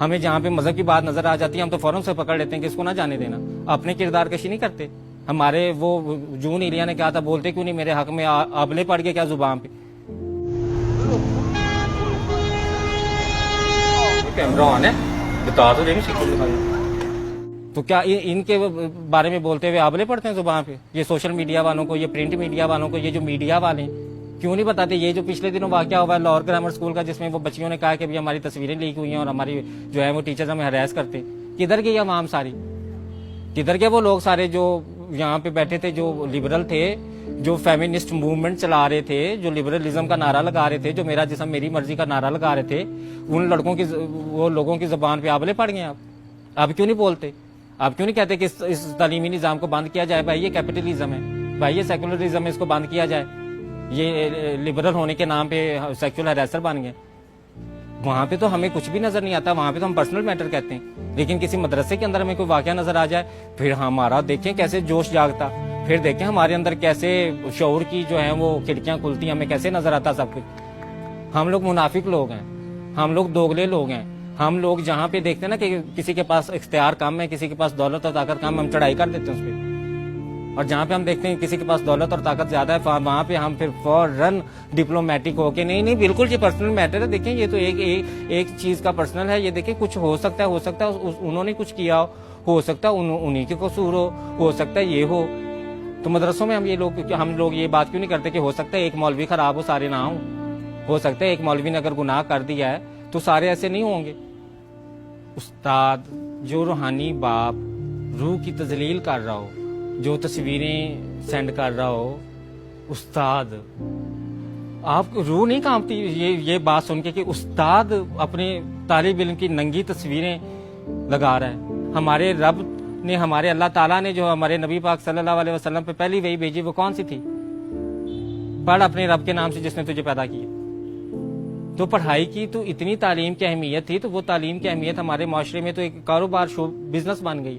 ہمیں جہاں پہ مذہب کی بات نظر آ جاتی ہے ہم تو فوراً سے پکڑ لیتے ہیں کہ اس کو نہ جانے دینا. اپنے کردار کشی نہیں کرتے. ہمارے وہ جون ایریا نے کہا تھا بولتے کیوں نہیں میرے حق میں آبلے پڑ گئے کیا زبان پہ. کیمرہ آن ہے بتا تو دیں تو کیا ان کے بارے میں بولتے ہوئے آبلے پڑتے ہیں زبان پہ. یہ سوشل میڈیا والوں کو, یہ پرنٹ میڈیا والوں کو, یہ جو میڈیا والے ہیں کیوں نہیں بتاتے. یہ جو پچھلے دنوں واقعہ ہوا ہے لاہور گرامر اسکول کا جس میں وہ بچیوں نے کہا کہ ابھی ہماری تصویریں لیک ہوئی ہیں اور ہماری جو ہے وہ ٹیچرز ہمیں ہراس کرتے ہیں. کدھر گئی عوام ساری, کدھر گئے وہ لوگ سارے جو یہاں پہ بیٹھے تھے, جو لبرل تھے, جو فیمنسٹ موومنٹ چلا رہے تھے, جو لبرلزم کا نعرہ لگا رہے تھے, جو میرا جسم میری مرضی کا نعرہ لگا رہے تھے. ان لڑکوں کی وہ لوگوں کی زبان پہ آبلے پڑ گئے. آپ کیوں نہیں بولتے؟ آپ کیوں نہیں کہتے کہ اس تعلیمی نظام کو بند کیا جائے؟ بھائی یہ کیپٹلزم ہے, بھائی یہ سیکولرزم ہے, اس کو بند کیا جائے. یہ لبرل ہونے کے نام پہ سیکچوئل ہراسر بن گئے. وہاں پہ تو ہمیں کچھ بھی نظر نہیں آتا, وہاں پہ تو ہم پرسنل میٹر کہتے ہیں. لیکن کسی مدرسے کے اندر ہمیں کوئی واقعہ نظر آ جائے پھر ہمارا دیکھیں کیسے جوش جاگتا, پھر دیکھیں ہمارے اندر کیسے شعور کی جو ہے وہ کھڑکیاں کھلتی, ہمیں کیسے نظر آتا سب کچھ. ہم لوگ منافق لوگ ہیں, ہم لوگ دوگلے لوگ ہیں. ہم لوگ جہاں پہ دیکھتے ہیں نا کہ کسی کے پاس اختیار کم ہے, کسی کے پاس دولت اور طاقت کم ہے, ہم چڑھائی کر دیتے ہیں اس پہ. اور جہاں پہ ہم دیکھتے ہیں کسی کے پاس دولت اور طاقت زیادہ ہے وہاں پہ ہم پھر فوراً ڈپلومیٹک ہو کے نہیں بالکل یہ پرسنل میٹر ہے. دیکھیں یہ تو ایک چیز کا پرسنل ہے. یہ دیکھیں کچھ ہو سکتا ہے انہوں نے کچھ کیا ہو سکتا ہے انہیں کے قصور ہو سکتا ہے یہ ہو. تو مدرسوں میں ہم لوگ یہ بات کیوں نہیں کرتے کہ ہو سکتا ہے ایک مولوی خراب ہو سارے نہ ہوں, ہو سکتا ہے ایک مولوی نے اگر گناہ کر دیا ہے تو سارے ایسے نہیں ہوں گے. استاد جو روحانی باپ روح کی تذلیل کر رہا ہو, جو تصویریں سینڈ کر رہا ہو, استاد آپ روح نہیں کانپتی یہ بات سن کے کہ استاد اپنے طالب علم کی ننگی تصویریں لگا رہا ہے. ہمارے رب نے, ہمارے اللہ تعالیٰ نے جو ہمارے نبی پاک صلی اللہ علیہ وسلم پہ پہلی وحی بھیجی وہ کون سی تھی؟ پڑھ اپنے رب کے نام سے جس نے تجھے پیدا کیا. تو پڑھائی کی تو اتنی تعلیم کی اہمیت تھی, تو وہ تعلیم کی اہمیت ہمارے معاشرے میں تو ایک کاروبار بزنس بن گئی.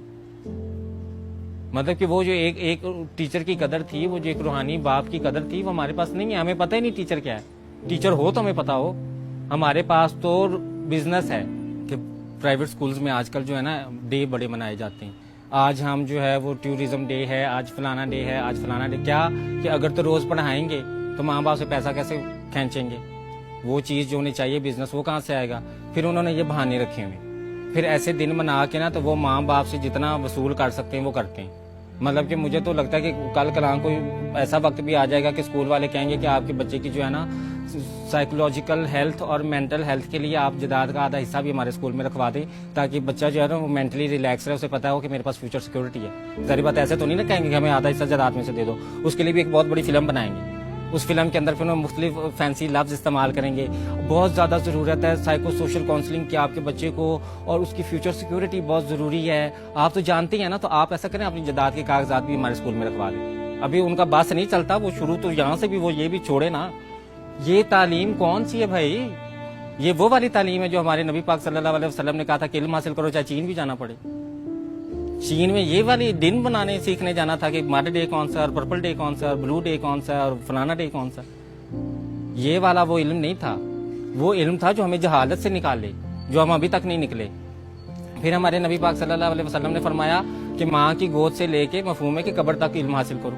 مطلب کہ وہ جو ایک ٹیچر کی قدر تھی, وہ جو ایک روحانی باپ کی قدر تھی, وہ ہمارے پاس نہیں ہے. ہمیں پتہ ہی نہیں ٹیچر کیا ہے. ٹیچر ہو تو ہمیں پتا ہو. ہمارے پاس تو بزنس ہے کہ پرائیویٹ سکولز میں آج کل جو ہے نا ڈے بڑے منائے جاتے ہیں. آج ہم جو ہے وہ ٹورزم ڈے ہے, آج فلانا ڈے ہے, آج فلانا ڈے. کیا کہ اگر تو روز پڑھائیں گے تو ماں باپ سے پیسہ کیسے کھینچیں گے؟ وہ چیز جو ہونی چاہیے بزنس وہ کہاں سے آئے گا؟ پھر انہوں نے یہ بہانے رکھے ہوئے, پھر ایسے دن منا کے نا تو وہ ماں باپ سے جتنا وصول کر سکتے ہیں وہ کرتے ہیں. مطلب کہ مجھے تو لگتا ہے کہ کل کلاں کوئی ایسا وقت بھی آ جائے گا کہ اسکول والے کہیں گے کہ آپ کے بچے کی جو ہے نا سائیکولوجیکل ہیلتھ اور مینٹل ہیلتھ کے لیے آپ جداد کا آدھا حصہ بھی ہمارے اسکول میں رکھوا دیں, تاکہ بچہ جو ہے نا وہ مینٹلی ریلیکس رہے, اسے پتا ہو کہ میرے پاس فیوچر سیکورٹی ہے. ظاہر بات ایسے تو نہیں نا کہیں گے کہ ہمیں آدھا حصہ جداد میں سے دے دو. اس کے لیے بھی ایک بہت بڑی فلم بنائیں گے. اس فلم کے اندر پھر انہوں مختلف فینسی لفظ استعمال کریں گے. بہت زیادہ ضرورت ہے سائیکو سوشل کاؤنسلنگ کی آپ کے بچے کو, اور اس کی فیوچر سیکورٹی بہت ضروری ہے. آپ تو جانتے ہیں نا, تو آپ ایسا کریں اپنی جداد کے کاغذات بھی ہمارے اسکول میں رکھوا دیں. ابھی ان کا بس نہیں چلتا, وہ شروع تو یہاں سے بھی وہ یہ بھی چھوڑے نا. یہ تعلیم کون سی ہے بھائی؟ یہ وہ والی تعلیم ہے جو ہمارے نبی پاک صلی اللہ علیہ وسلم نے کہا تھا کہ علم حاصل کرو چاہے چین بھی جانا پڑے. چین میں یہ والی دن بنانے سیکھنے جانا تھا کہ مڈ ڈے کون سا, اور پرپل ڈے کون سا, اور بلو ڈے کون سا, اور فلانا ڈے کون سا. یہ والا وہ علم نہیں تھا. وہ علم تھا جو ہمیں جہالت سے نکالے, جو ہم ابھی تک نہیں نکلے. پھر ہمارے نبی پاک صلی اللہ علیہ وسلم نے فرمایا کہ ماں کی گود سے لے کے مفہوم ہے کہ قبر تک علم حاصل کرو.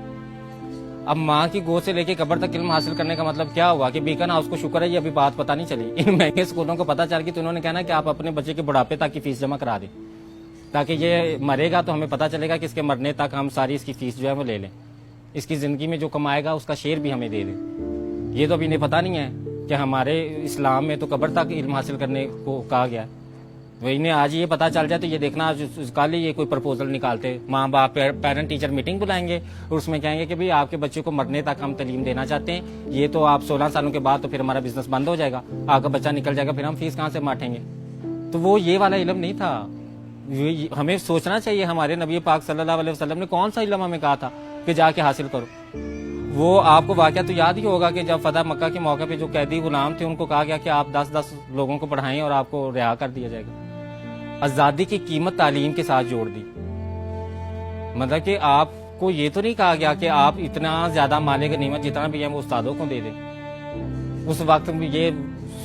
اب ماں کی گود سے لے کے قبر تک علم حاصل کرنے کا مطلب کیا ہوا کہ بیکن ہاؤس کو شکر ہے یہ ابھی بات پتہ نہیں چلی. ان مہنگے اسکولوں کو پتہ چل گئی تو انہوں نے کہنا کہ آپ اپنے بچے کے بڑھاپے تک کی فیس جمع کرا دیں, تاکہ یہ مرے گا تو ہمیں پتہ چلے گا کہ اس کے مرنے تک ہم ساری اس کی فیس جو ہے وہ لے لیں. اس کی زندگی میں جو کمائے گا اس کا شیئر بھی ہمیں دے دیں. یہ تو ابھی انہیں پتہ نہیں ہے کہ ہمارے اسلام میں تو قبر تک علم حاصل کرنے کو کہا گیا. وہ انہیں آج یہ پتہ چل جائے تو یہ دیکھنا کل ہی یہ کوئی پرپوزل نکالتے, ماں باپ پیرنٹ ٹیچر میٹنگ بلائیں گے اور اس میں کہیں گے کہ بھئی آپ کے بچے کو مرنے تک ہم تعلیم دینا چاہتے ہیں. یہ تو آپ 16 سالوں کے بعد تو پھر ہمارا بزنس بند ہو جائے گا, آپ کا بچہ نکل جائے گا, پھر ہم فیس کہاں سے ماٹیں گے. تو وہ یہ والا علم نہیں تھا. ہمیں سوچنا چاہیے ہمارے نبی پاک صلی اللہ علیہ وسلم نے کون سا علم ہمیں کہا تھا کہ جا کے حاصل کرو. وہ آپ کو واقعہ تو یاد ہی ہوگا کہ جب فتح مکہ کے موقع پہ جو قیدی غلام تھے ان کو کہا گیا کہ آپ 10 لوگوں کو پڑھائیں اور آپ کو رہا کر دیا جائے گا. آزادی کی قیمت تعلیم کے ساتھ جوڑ دی. مطلب کہ آپ کو یہ تو نہیں کہا گیا کہ آپ اتنا زیادہ مال غنیمت جتنا بھی ہے وہ استادوں کو دے دیں. اس وقت یہ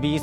20